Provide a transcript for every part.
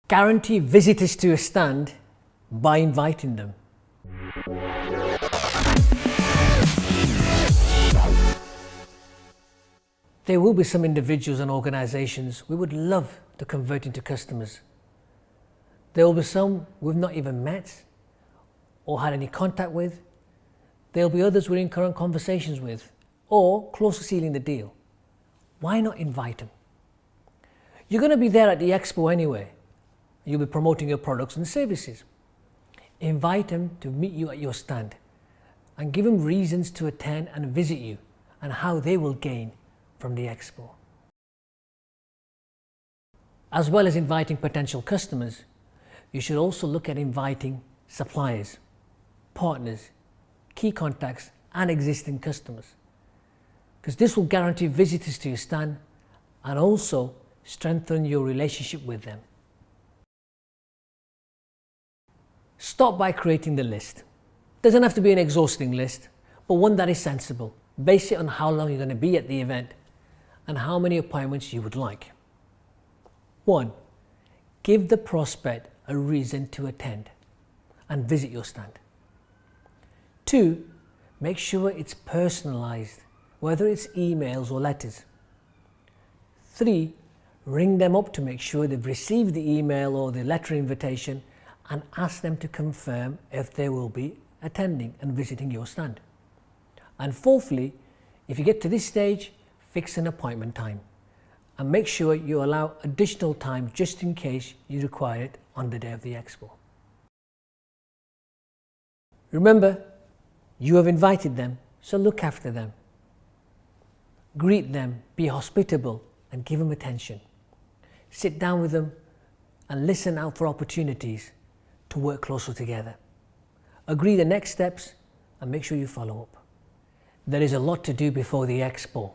Guarantee visitors to a stand by inviting them. There will be some individuals and organisations we would love to convert into customers. There will be some we've not even met or had any contact with. There will be others we're in current conversations with or close to sealing the deal. Why not invite them? You're going to be there at the Expo anyway. You'll be promoting your products and services. Invite them to meet you at your stand and give them reasons to attend and visit you and how they will gain from the Expo. As well as inviting potential customers, you should also look at inviting suppliers, partners, key contacts and existing customers, because this will guarantee visitors to your stand and also strengthen your relationship with them. Start by creating the list. Doesn't have to be an exhausting list, but one that is sensible. Base it on how long you're going to be at the event and how many appointments you would like. 1. Give the prospect a reason to attend and visit your stand. 2. Make sure it's personalized, whether it's emails or letters. 3. Ring them up to make sure they've received the email or the letter invitation and ask them to confirm if they will be attending and visiting your stand. And fourthly, if you get to this stage, fix an appointment time and make sure you allow additional time just in case you require it on the day of the Expo. Remember, you have invited them, so look after them. Greet them, be hospitable and give them attention. Sit down with them and listen out for opportunities to work closer together. Agree the next steps and make sure you follow up. There is a lot to do before the Expo,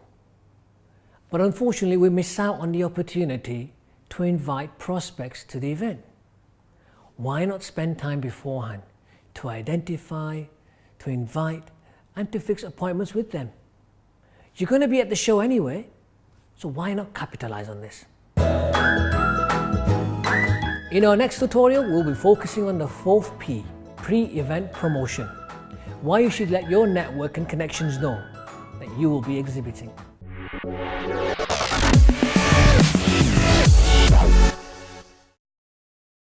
but unfortunately we miss out on the opportunity to invite prospects to the event. Why not spend time beforehand to identify, to invite and to fix appointments with them? You're going to be at the show anyway, so why not capitalize on this? In our next tutorial, we'll be focusing on the 4th P, pre-event promotion. Why you should let your network and connections know that you will be exhibiting.